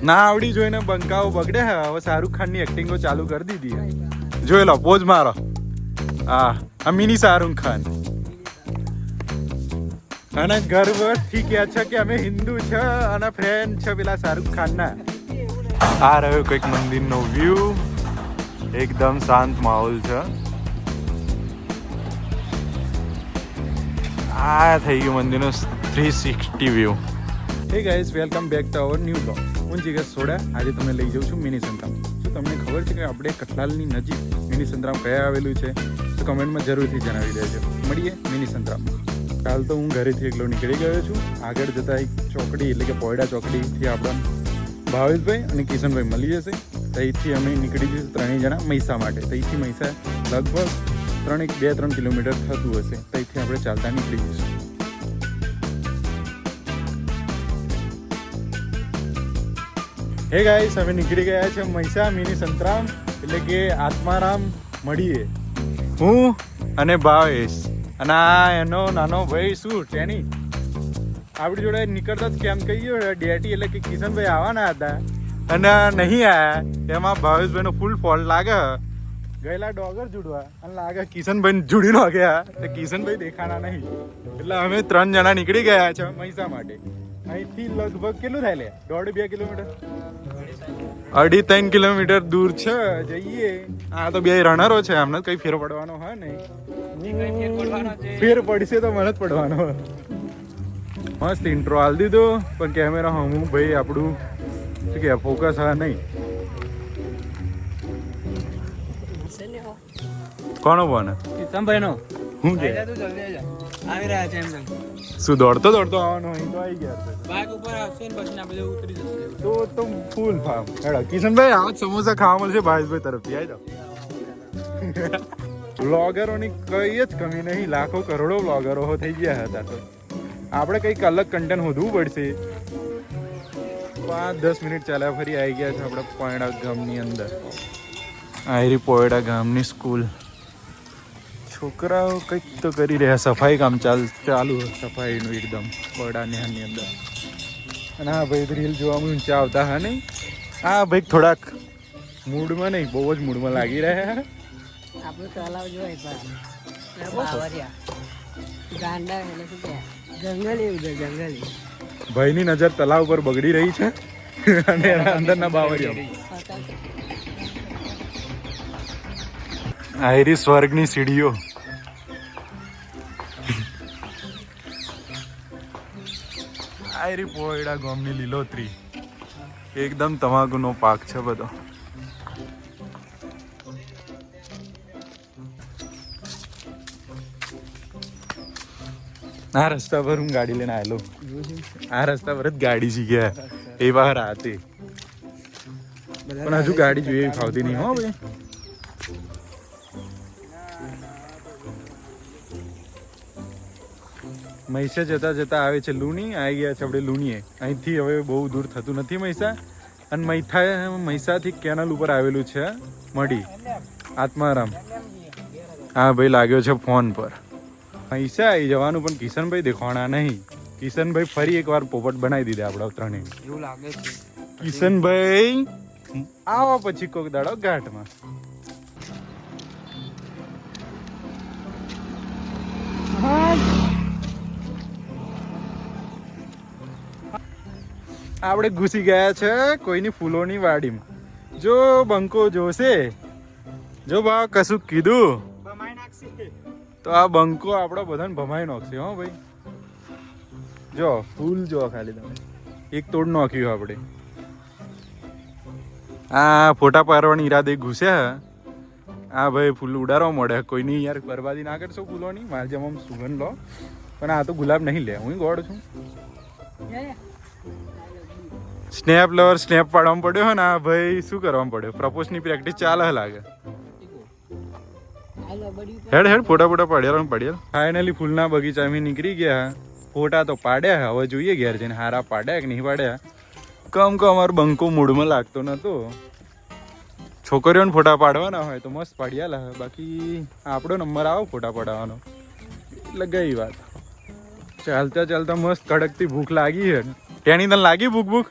ના આવડી જોઈને બંકાઓ બગડે હે. હવે શાહરુખ ખાન ની એક્ટિંગો ચાલુ કરી દીધી. જોઈ લો પોઝ મારો. આ મિની શાહરુખ ખાન અને ગર્વથી કહે છે કે અમે હિન્દુ છે અને ફ્રેન્ડ છે પેલા શાહરુખ ખાન ના. આ રહ્યો કંઈક મંદિરનો વ્યૂ. એકદમ શાંત માહોલ છે. આ થઈ ગયું મંદિરનો 360 view. Hey guys, welcome back to our new blog. હું જીગર સોડા. આજે તમને લઈ જાઉં છું મિની સંતરામ. શું તમને ખબર છે કે આપણે કઠલાલની નજીક મિની સંતરામ કયા આવેલું છે? તો કમેન્ટમાં જરૂરથી જણાવી દેજો. મળીએ મિની સંતરામમાં. કાલ તો હું ઘરેથી એકલો નીકળી ગયો છું. આગળ જતા એક ચોકડી એટલે કે પોયડા ચોકડીથી આપણા ભાવેશભાઈ અને કિશનભાઈ મળી જશે. ત્યાંથી અમે નીકળી જઈશું ત્રણેય જણા મહીસા માટે. ત્યાંથી મહીસા લગભગ 2-3 કિલોમીટર થતું હશે. ત્યાંથી આપણે ચાલતા નીકળી જઈશું. હે ગાઈસ, અમે નીકળી ગયા છે મહીસા મિની સંતરામ એટલે કે આત્મારામ મળીએ. હું અને ભાવેશ અને આ એનો નાનો ભાઈ શું ટેની આપણી જોડે નીકળતા જ કેમ કહીએ ડેટી એટલે કે કિશનભાઈ આવવાના હતા અને નહીં આવ્યા. એમાં ભાવેશભાઈનો ફૂલ ફોલ્ટ લાગે. ગયેલા ડોગર જોડવા અને લાગે કિશનભાઈ જોડી નો ગયા તો કિશનભાઈ દેખાના નહીં. એટલે અમે 3 જણા નીકળી ગયા છે મહીસા માટે. અહીંથી લગભગ કેટલું થાય લે? 1.5-2 કિલોમીટર, 2.5-3 કિલોમીટર દૂર છે. જઈએ. આ તો બે રનરો છે, આમને કઈ ફેર પડવાનો હોય નહીં. ફેર પડશે તો મને જ પડવાનો. મસ્ત ઇન્ટ્રો હાલ દીધો પણ કેમેરા હું ભાઈ આપણું શું કે ફોકસ હા નહીં. કોનો બોને? કિશનભાઈનો. હું કે આવી રહ્યા છે એમ. શું દોડતો આવવાનો? અહીં તો આવી ગયા છે. બાઇક ઉપર આવશે ને પછી આપણે ઉતરી જશે. તો ફૂલ ફાર્મ. હેડો કિશનભાઈ, આજ સમોસા ખાવા મળશે ભાવેશભાઈ તરફથી. આવી જાઓ. બ્લોગરોની કઈ જ કમી નહીં. લાખો કરોડો બ્લોગરો થઈ ગયા હતા. તો આપણે કંઈક અલગ કન્ટેન્ટ શોધવું પડશે. 5-10 મિનિટ ચાલ્યા ફરી આવી ગયા છે આપણે પોયડા ગામની અંદર. આયરી પોયડા ગામની સ્કૂલ. છોકરાઓ કંઈક તો કરી રહ્યા. સફાઈ કામ ચાલુ સફાઈનું એકદમ પોયડા નેહાની અંદર. અને હા ભાઈ રીલ જોવામાં ઊંચા આવતા હા નહીં. હા ભાઈ થોડાક મૂડમાં નહીં, બહુ જ મૂડમાં લાગી રહ્યા. આપણું તલાવ જોઈ બાવરિયા ગાંડા એટલે શું કે જંગલી ઉધર જંગલી. ભાઈની નજર તલાવ પર બગડી રહી છે અને એના અંદરના બાવરિયા. આયરી સ્વર્ગની સીડીઓ. આયરી પોયડા ગામની લીલોતરી. એકદમ તમાકુનો પાક છે બધો. આ રસ્તા પર હું ગાડી લઈને આવેલો. આ રસ્તા પર જ ગાડી શીખ્યા એ બહાર હતી પણ હજુ ગાડી જોઈએ ફાવતી નહીં. હો ભાઈ, મહીસા જતા જતા આવે છે લુણી. આવી ગયા છે આપણે લુણીએ. અહીંથી હવે બહુ દૂર થતું નથી મહીસા. અને મહીસાથી કેનલ ઉપર આવેલું છે મઢી આત્મારામ. હા ભાઈ લાગ્યો છે ફોન પર. મહીસા આવી જવાનું પણ કિશનભાઈ દેખાણા નહીં. કિશનભાઈ ફરી એકવાર પોપટ બનાવી દીધા આપણા ત્રણેય. એવું લાગે છે. કિશનભાઈ આવો પછી કોક દાડો ઘાટમાં. આપણે ઘૂસી ગયા છે કોઈની ફૂલોની વાડીમાં. જો બંકો જોશે, જો ભાવ કશું કીધું તો આ બંકો આપણો બધાને ભમાઈ નાખશે. હો ભાઈ, જો ફૂલ જો ખાલી તમે એક તોડ નાખ્યું આપણે. આ ફોટા પાડવાની ઈરાદે ઘૂસ્યા. આ ભાઈ ફૂલ ઉડાડવા મળે. કોઈની યાર બરબાદી ના કરશો ફૂલોની. મારે જેમ આમ સુગંધ લો પણ આ તો ગુલાબ નહીં લે. હું ગોળ છું. સ્નેપ લવર સ્નેપ પાડવામાં પડ્યો હે ને. આ ભાઈ શું કરવામાં પડ્યો? પ્રપોઝની પ્રેક્ટિસ ચાલે લાગે. હેડ ફોટા પાડ્યા. ફાઇનલી ફૂલના બગીચામાં નીકળી ગયા. ફોટા તો પાડ્યા. હવે જોઈએ ઘેર જઈને હારા પાડ્યા કે નહીં પાડ્યા. કમ અમારો બંકો મૂડમાં લાગતો નતો. છોકરીઓને ફોટા પાડવાના હોય તો મસ્ત પાડ્યા. બાકી આપણો નંબર આવો ફોટા પાડવાનો એટલે ગઈ વાત. ચાલતા મસ્ત કડકતી ભૂખ લાગી છે. તેની તને લાગી ભૂખ?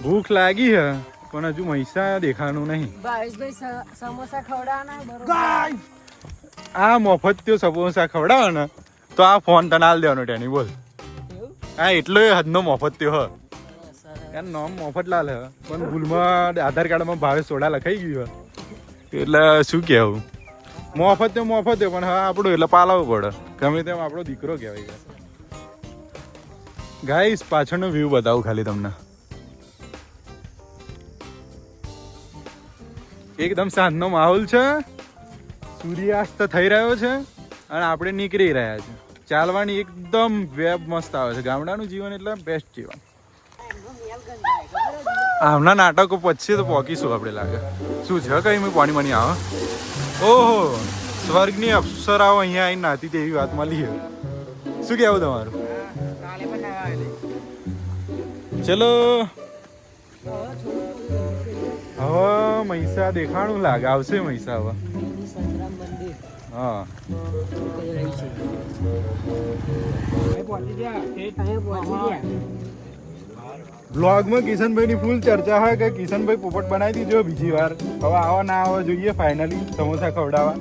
ભૂખ લાગી હે પણ હજુ મૈસા દેખાનું નહીં. ભાવેશભાઈ સમોસા ખવડાવવાના બરોબર. આ મફત त्यो સમોસા ખવડાવે ને તો આ ફોન તને આલ દેવાનો ટેની બોલ. એવું? હા એટલો હદનો મફત त्यो હ. સરસ. યાર નામ મફતલાલ હે પણ ભૂલમાં આધાર કાર્ડમાં ભાવેશ સોડા લખાઈ ગયું હે એટલે શું કહેવું. મફત પણ હા આપણું એટલે પાલાવવું પડે ગમે તેમ આપણો દીકરો કહેવાય. ગાઈસ પાછળનો વ્યૂ બતાવું ખાલી તમને. એકદમ શાંતનો માહોલ છે. સૂર્યાસ્ત થઈ રહ્યો છે અને આપણે નીકળી રહ્યા છે. ચાલવાની એકદમ વેબ મસ્ત આવે છે. ગામડાનું જીવન એટલે બેસ્ટ જીવન. આમના નાટકો પછી તો પહોંચીશું આપણે લાગે. શું છે કઈ મેં પાણી મની આવે. ઓહો સ્વર્ગની અપ્સરાઓ અહીંયા આવીને નાતી તેવી વાત મળી છે. શું કહેવું તમારું? ચલો હવે મૈસા દેખાણું લાગે. આવશે મૈસા હવે. સંગ્રામ મંદિર હા પહોંચી ગયા. બ્લોગમાં કિશનભાઈ ની ફૂલ ચર્ચા હોય કે કિશનભાઈ પોપટ બનાવી દીધો બીજી વાર. હવે આવા ના આવવા જોઈએ ફાઇનલી સમોસા ખવડાવવા.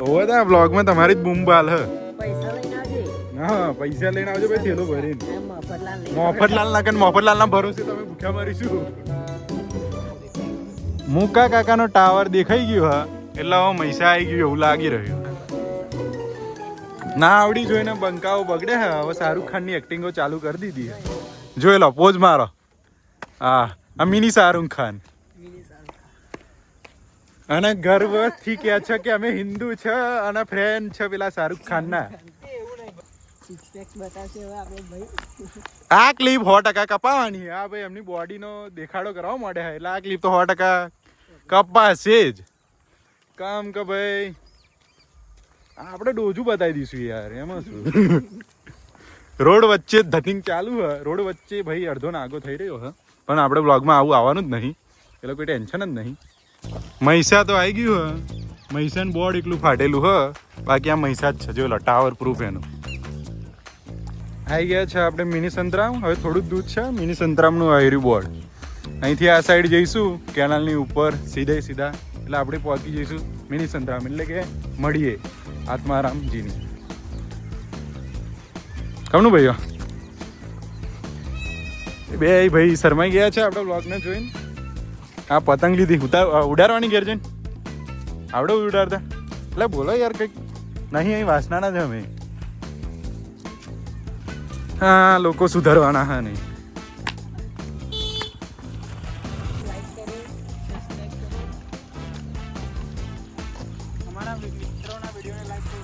હોવે તો બ્લોગમાં તમારી જ બૂમ બાલ હ. પૈસા લઈને આવજે. હા પૈસા લઈને આવજો ભાઈ થેલો ભરીને. મફતલાલ લઈને મોફતલાલ ના કે મોફતલાલ ના ભરોસે તમે ભૂખ્યા મરીશું. મુકા કાકાનો ટાવર દેખાઈ ગયો હા એટલે હવે મૈસા આવી ગયું એવું લાગી રહ્યું. ના આવડી જોઈને બંકાઓ બગડે હે. હવે શાહરુખ ખાન ની એક્ટિંગો ચાલુ કરી દીધી. જોઈ લો પોઝ મારો. હા આ મિની શાહરુખ ખાન અને ગર્વથી કહે છે કે અમે હિન્દુ છે અને ફ્રેન્ડ છે પેલા શાહરુખ ખાન ના. સિક્સ પેક્સ બતાવશે હવે આપણે ભાઈ. આ ક્લિપ 100% કપાવવાની. આ ભાઈ એમની બોડીનો દેખાડો કરવા માંડે છે એટલે આ ક્લિપ તો 100% કપાશે જ. કામ કે ભાઈ આપણે ડોજું બતાવી દઈશું યાર. એમાં શું રોડ વચ્ચે ધતિંગ ચાલુ હે. રોડ વચ્ચે ભાઈ અડધો નાગો થઈ રહ્યો હે પણ આપણે બ્લોગમાં આવું આવવાનું જ નહીં એટલે કોઈ ટેન્શન જ નહીં. મૈસા તો આવી ગયું હે. મૈસાનું બોર્ડ એકલું ફાટેલું હ બાકી આ મૈસા જ છે. જો લો ટાવર પ્રૂફ એનું. આવી ગયા છે આપણે મિની સંતરામ. હવે થોડું જ દૂધ છે મિની સંતરામનું આયરું બોર્ડ. અહીંથી આ સાઈડ જઈશું કેનાલની ઉપર સીધા એટલે આપણે પહોંચી જઈશું મિની સંતરામ એટલે કે મળીએ આત્મારામજીની. કમનું ભાઈઓ બે ભાઈ શરમાઈ ગયા છે આપણે બ્લોગને જોઈને. આ પતંગ લીધી ઉડાડવાની ઘેર જઈને આવડે ઉડાડતા એટલે બોલો યાર કંઈક નહીં. અહીં વાસનાના જ અમે. હા લોકો સુધારવાના હા નહીં. લાઈક કરો, સબસ્ક્રાઇબ કરો. અમારા મિત્રોના વિડીયોને લાઈક કરો.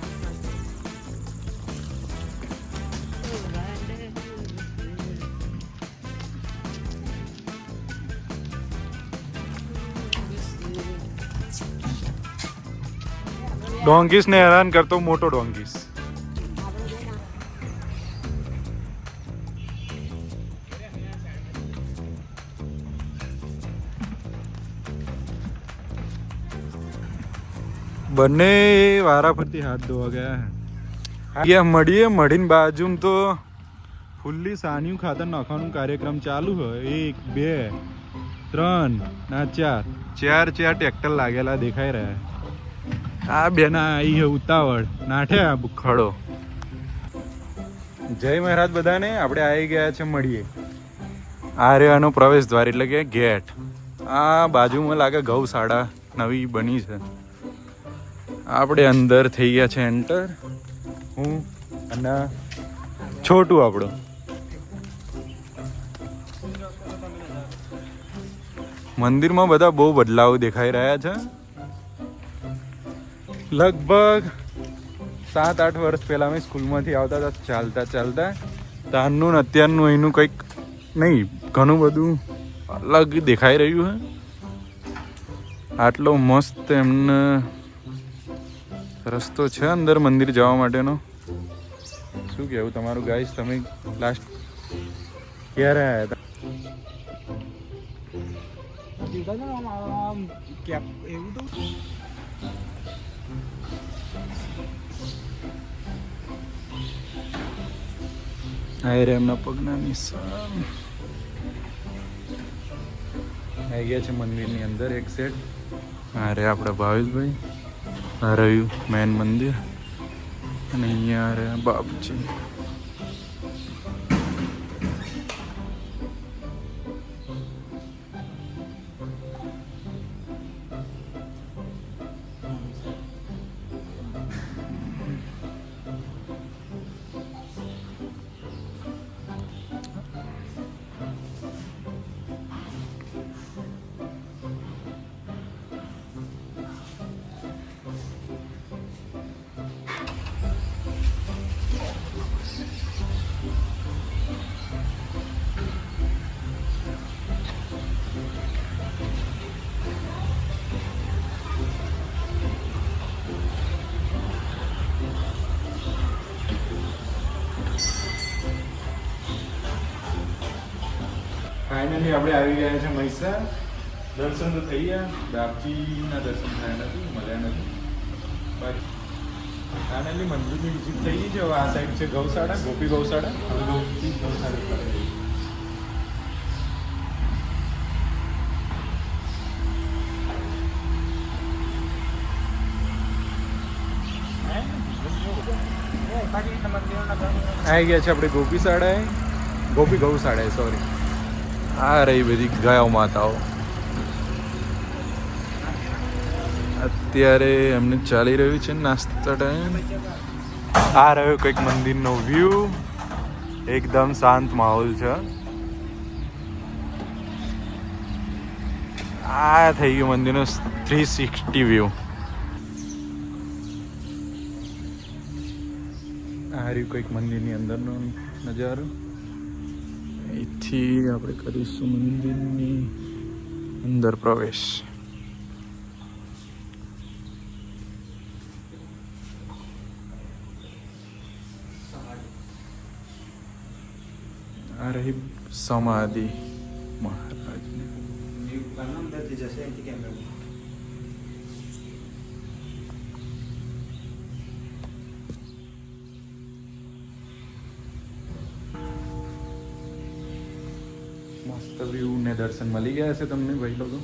ડોંગીસ ને હેરાન કરતો મોટો ડોંગીસ. બંને વારા ફરતી હાથ ધોવા ગયા. મળીને બાજુમાં તો ફૂલ્લી સાનિયું ખાતર નાખવાનું કાર્યક્રમ ચાલુ હોય. 1 2 3 ના 4 ટ્રેક્ટર લાગેલા દેખાઈ રહ્યા. આ બેના આવી હે ઉતાવળ નાઠે આ ખડો. જય મહારાજ બધાને. આપણે આવી ગયા છે મળીએ. આ રહ્યાનો પ્રવેશ દ્વાર એટલે કે ગેટ. આ બાજુમાં લાગે ગૌશાળા નવી બની છે. આપણે અંદર થઈ ગયા છે એન્ટર. હું અને છોટું આપણો. મંદિરમાં બધા બહુ બદલાવ દેખાઈ રહ્યા છે. લગભગ 7-8 વર્ષ પહેલાં અમે સ્કૂલમાંથી આવતા હતા ચાલતા ત્યારનું ને અત્યારનું અહીંનું કંઈક નહીં ઘણું બધું અલગ દેખાઈ રહ્યું છે. આટલો મસ્ત એમને રસ્તો છે અંદર મંદિર જવા માટેનો. શું કહેવું તમારું ગાઈસ? તમે લાસ્ટ ક્યારે આવ્યા હતા? એવું તો આ રે એમના પગના નિશાન. આવી ગયા છે મંદિરની અંદર એક સેટ. આ રે આપણા ભાવેશભાઈ, આ રહ્યું મેન મંદિર અને અહીંયા રે બાપજી. ફાઇનલી આપણે આવી ગયા છે મહીસા. દર્શન તો થઈ ગયા. બાપજીના દર્શન થયા નથી, મળ્યા નથી. ફાઇનલી મંદિરની વિઝિટ થઈ ગઈ છે. હવે આ સાઈડ છે ગૌશાળા, ગોપી ગૌશાળા. હવે ગોપી ગૌશાળા પર આવી ગયા છે આપણે ગોપી શાળાએ, ગોપી ગૌશાળાએ, સોરી. આ રહી બધી ગાયો માતાઓ. અત્યારે એમને ચાલી રહ્યું છે નાસ્તા ટાઈમ. આ રહ્યો કંઈક મંદિરનો વ્યૂ. એકદમ શાંત માહોલ છે. આ થઈ ગયું મંદિરનો 360 વ્યૂ. આ રહ્યું કંઈક મંદિરની અંદરનો નજારો. અહીંથી આપણે કરીશું મંદિરની અંદર પ્રવેશ. આ રહી સમાધિ મહારાજની. મસ્ત વ્યૂ ને દર્શન મળી ગયા છે તમને ભાઈ લોકો.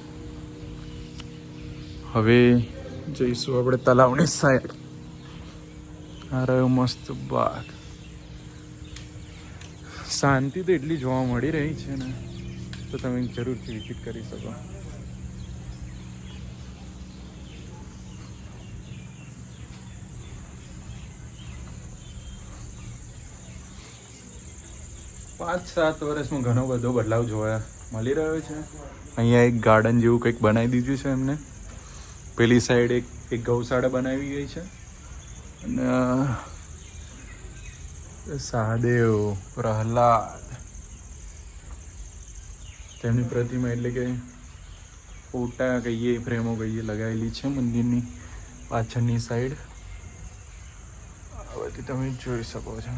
હવે જઈશું આપણે તલાવની સાઈડ. આ રહ્યો મસ્ત બાગ. શાંતિ તો એટલી જોવા મળી રહી છે ને, તો તમે જરૂરથી વિઝિટ કરી શકો. પાંચ સાત વર્ષમાં ઘણો બધો બદલાવ જોવા મળી રહ્યો છે. અહીંયા એક ગાર્ડન જેવું કંઈક બનાવી દીધું છે એમને. પેલી સાઈડ એક ગૌશાળા બનાવી ગઈ છે. અને સહદેવ, પ્રહલાદ, તેમની પ્રતિમા એટલે કે ફોટા કહીએ, ફ્રેમો કહીએ, લગાવેલી છે મંદિરની પાછળની સાઈડ. આ બધી તમે જોઈ શકો છો.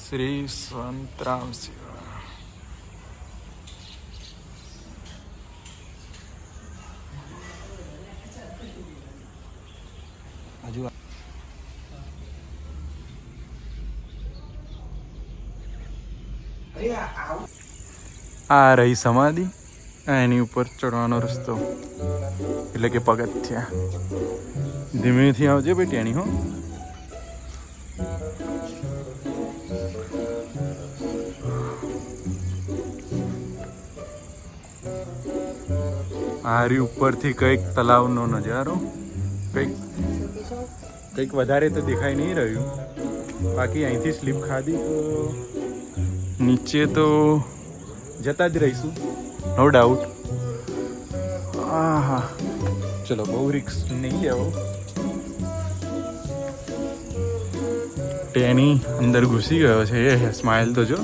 શ્રી સંતરામ સેવા. હજુ આ રહી સમાધિ. એની ઉપર ચડવાનો રસ્તો એટલે કે પગથિયા. ધીમેથી આવજે ભાઈ ટેણી. હો આરી ઉપરથી કંઈક તલાવનો નજારો. કંઈક વધારે તો દેખાઈ નહીં રહ્યું. બાકી અહીંથી સ્લીપ ખાધી તો નીચે તો જતા જ રહીશું, નો ડાઉટ. હા હા, ચલો બહુ રિક્સ નહીં લેવો. ટેની અંદર ઘૂસી ગયો છે. એ સ્માઇલ તો જો.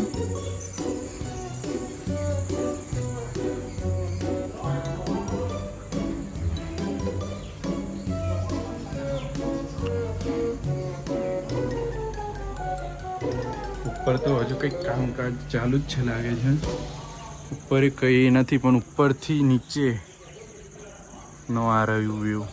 ઉપર તો હજુ કંઈક કામકાજ ચાલુ જ છે લાગે છે. ઉપર કંઈ નથી પણ ઉપરથી નીચે નો આ રહ્યું વ્યૂ.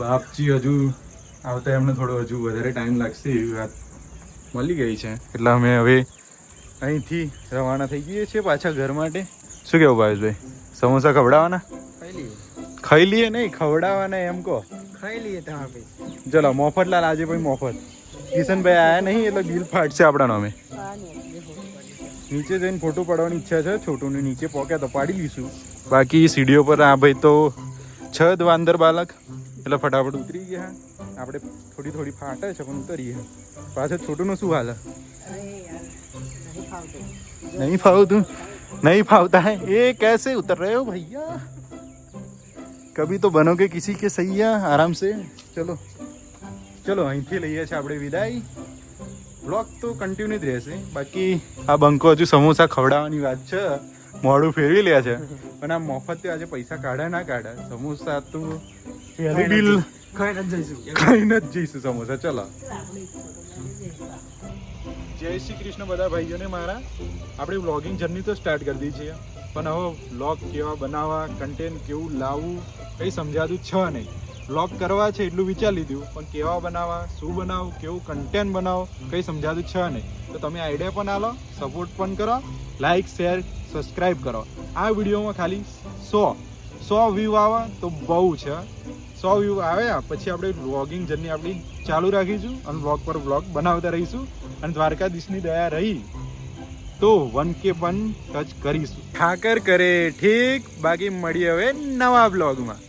બાપજી હજુ આવતા એમને થોડો હજુ વધારે ટાઈમ લાગશે એવી વાત મળી ગઈ છે, એટલે અમે હવે અહીંથી રવાના થઈ જઈએ છીએ પાછા ઘર માટે. શું કેવું ભાવેશભાઈ, સમોસા ખવડાવવાના? ખાઈ લઈએ નહીં, ખવડાવવાના એમ કહો. ખાઈ લઈએ તમારે ચલો મફતલાલ આજે ભાઈ મફત. કિશનભાઈ આયા નહીં એટલે બિલ ફાટશે આપણા નામે. નીચે જઈને ફોટો પાડવાની ઈચ્છા છે, છોટુને નીચે પોક્યા તો પાડી લઈશું. બાકી સીડીઓ પર આ ભાઈ તો છ વાંદર બાલક એટલે ફટાફટ ઉતરી ગયા. આપણે થોડી થોડી ફાટે છે પણ ઉતરીએ. પાછળ છોટુનું શું હાલ? નહીં ફાવતું? नहीं फावता है ये कैसे उतर रहे हो भैया, कभी तो बनोगे किसी के सैया आराम से. चलो चलो અહીંથી લઈએ છીએ આપણે વિદાય. બ્લોગ તો કન્ટિન્યુ જ રહેશે. બાકી આ બંકો હજુ સમોસા ખવડાવવાની વાત છે, મોડું ફેરવી લે છે. પણ આ મફત આજે પૈસા કાઢા ના કાઢા, સમોસા તો બિલ ખાઈને જ જઈશું સમોસા. ચલો જય શ્રી કૃષ્ણ બધા ભાઈઓને મારા. આપણે વ્લોગિંગ જર્ની તો સ્ટાર્ટ કરી દીધી છે, પણ હવે વ્લોગ કેવા બનાવવા, કન્ટેન્ટ કેવું લાવવું કંઈ સમજાતું છે નહીં. વ્લોગ કરવા છે એટલું વિચારી લીધું, પણ કેવા બનાવવા, શું બનાવવું, કેવું કન્ટેન્ટ બનાવો કંઈ સમજાતું છે નહીં. તો તમે આઈડિયા પણ આલો, સપોર્ટ પણ કરો, લાઇક શેર સબસ્ક્રાઈબ કરો. આ વિડીયોમાં ખાલી 100 વ્યૂ આવે તો બહુ છે. 100 વ્યૂ આવ્યા પછી આપણે વ્લોગિંગ જર્ની આપણી ચાલુ રાખીશું અને વ્લોગ પર વ્લોગ બનાવતા રહીશું. અને દ્વારકાધીશની દયા રહી તો 1K પણ ટચ કરીશું. ઠાકર કરે ઠીક. બાકી મળીએ હવે નવા બ્લોગમાં.